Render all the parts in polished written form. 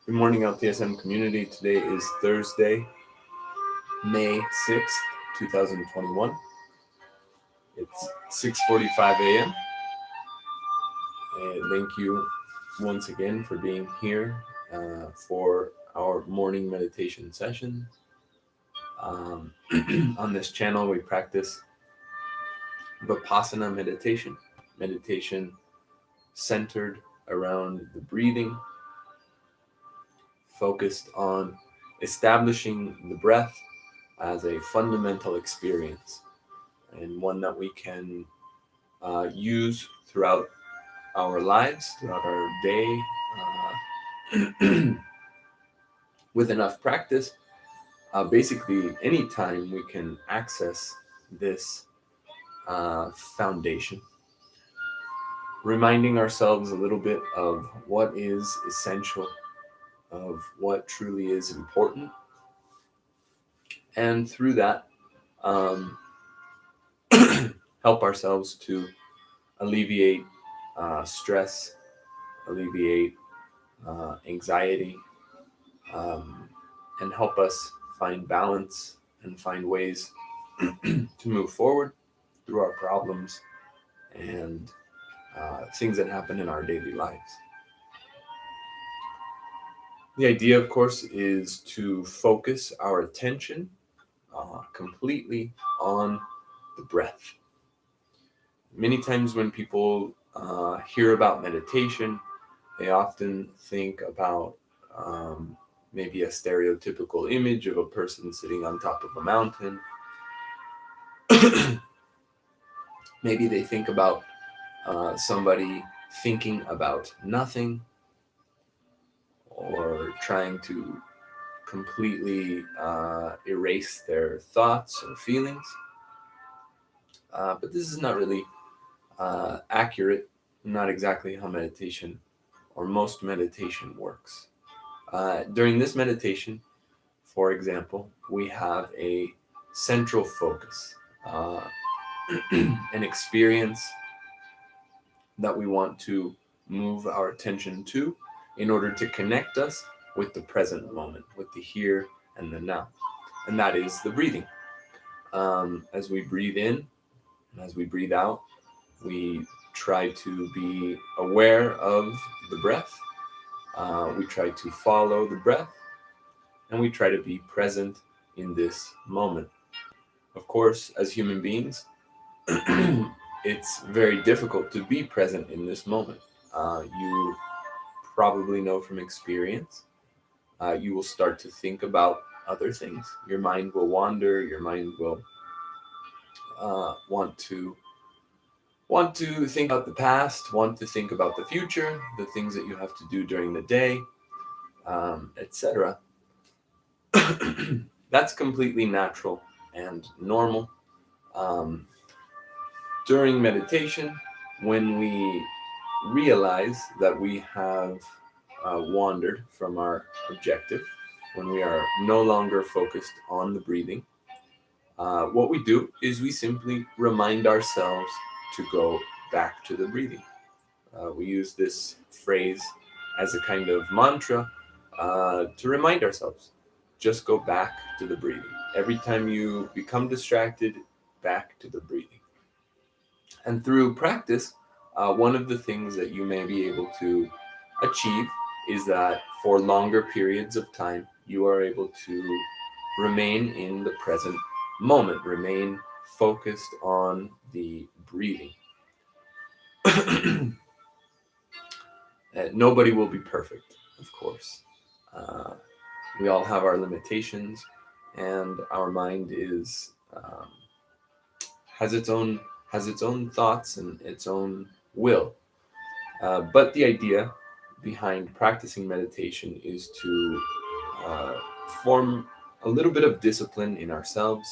Good morning, LTSM community. Today is Thursday, May 6th, 2021. It's 6:45 a.m. And thank you once again for being here for our morning meditation session. On this channel, we practice Vipassana meditation centered around the breathing, focused on establishing the breath as a fundamental experience and one that we can use throughout our lives, throughout our day. With enough practice, basically anytime we can access this foundation, reminding ourselves a little bit of what is essential, of what truly is important, and through that, help ourselves to alleviate stress, alleviate anxiety, and help us find balance and find ways to move forward through our problems and things that happen in our daily lives. The idea, of course, is to focus our attention completely on the breath. Many times when people hear about meditation, they often think about maybe a stereotypical image of a person sitting on top of a mountain. Maybe they think about somebody thinking about nothing or trying to completely erase their thoughts or feelings. But this is not really accurate, not exactly how meditation or most meditation works. During this meditation, for example, we have a central focus, an experience that we want to move our attention to in order to connect us with the present moment, with the here and the now. And that is the breathing. As we breathe in and as we breathe out, we try to be aware of the breath. We try to follow the breath, and we try to be present in this moment. Of course, as human beings, it's very difficult to be present in this moment. You probably know from experience, you will start to think about other things. Your mind will wander. Your mind will want to think about the past, want to think about the future, the things that you have to do during the day, etc. That's completely natural and normal. During meditation, when we realize that we have wandered from our objective, when we are no longer focused on the breathing, what we do is we simply remind ourselves to go back to the breathing. We use this phrase as a kind of mantra to remind ourselves, just go back to the breathing. Every time you become distracted, back to the breathing. And through practice, one of the things that you may be able to achieve is that for longer periods of time, you are able to remain in the present moment, remain focused on the breathing. Nobody will be perfect, of course. We all have our limitations, and our mind is has its own thoughts and its own will. But the idea behind practicing meditation is to form a little bit of discipline in ourselves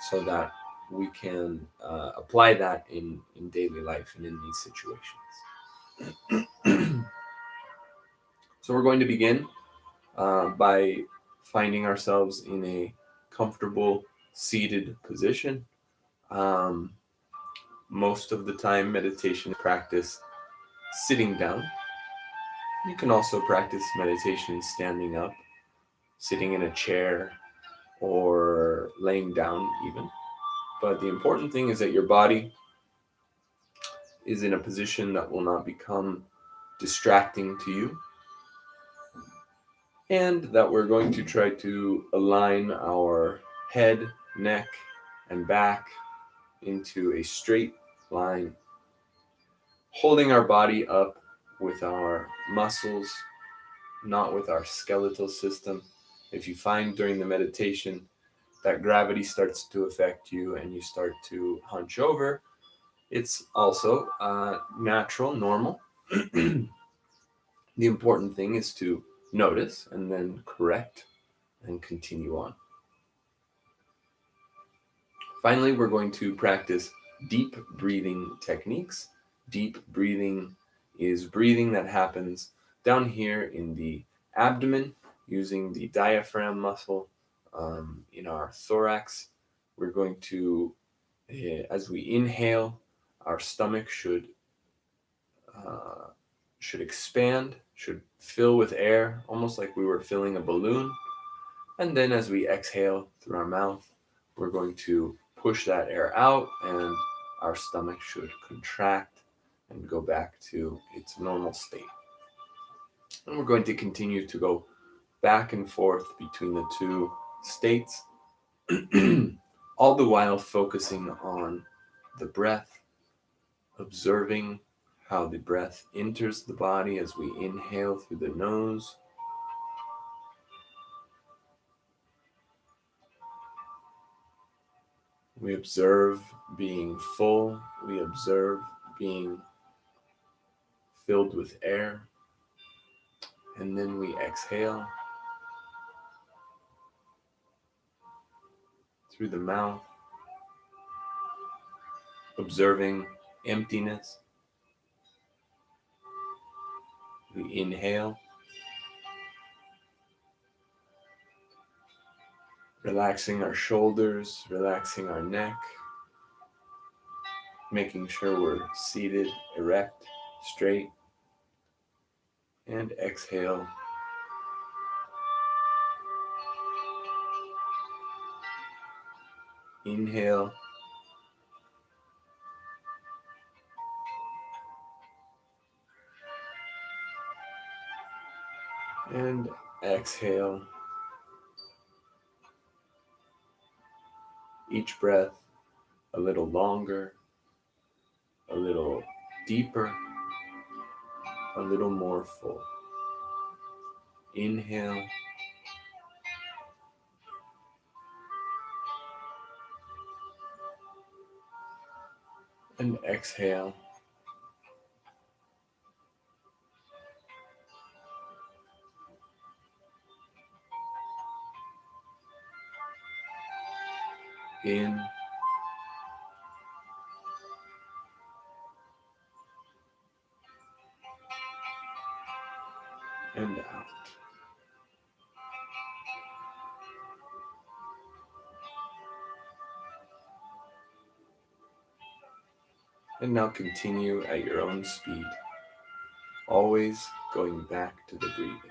so that we can apply that in daily life and in these situations. So we're going to begin by finding ourselves in a comfortable seated position. Most of the time, meditation practice sitting down. You can also practice meditation standing up, sitting in a chair, or laying down, even. But the important thing is that your body is in a position that will not become distracting to you, and that we're going to try to align our head, neck, and back into a straight line, holding our body up with our muscles, not with our skeletal system. If you find during the meditation that gravity starts to affect you and you start to hunch over, it's also natural, normal. The important thing is to notice and then correct and continue on. Finally, we're going to practice deep breathing techniques. Deep breathing is breathing that happens down here in the abdomen using the diaphragm muscle in our thorax. We're going to, as we inhale, our stomach uh, should expand, should fill with air, almost like we were filling a balloon. And then as we exhale through our mouth, we're going to push that air out, and our stomach should contract and go back to its normal state. And we're going to continue to go back and forth between the two states, all the while focusing on the breath, observing how the breath enters the body as we inhale through the nose. We observe being full. We observe being filled with air. And then we exhale through the mouth, observing emptiness. We inhale, relaxing our shoulders, relaxing our neck, making sure we're seated, erect, straight. And exhale. Inhale. And exhale. Each breath a little longer, a little deeper, a little more full. Inhale. And exhale. In and out. And now continue at your own speed, always going back to the breathing.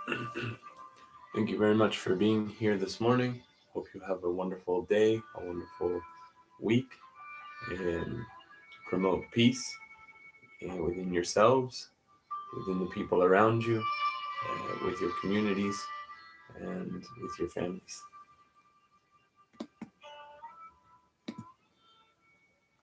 Thank you very much for being here this morning. Hope you have a wonderful day, a wonderful week, and promote peace within yourselves, within the people around you, with your communities, and with your families.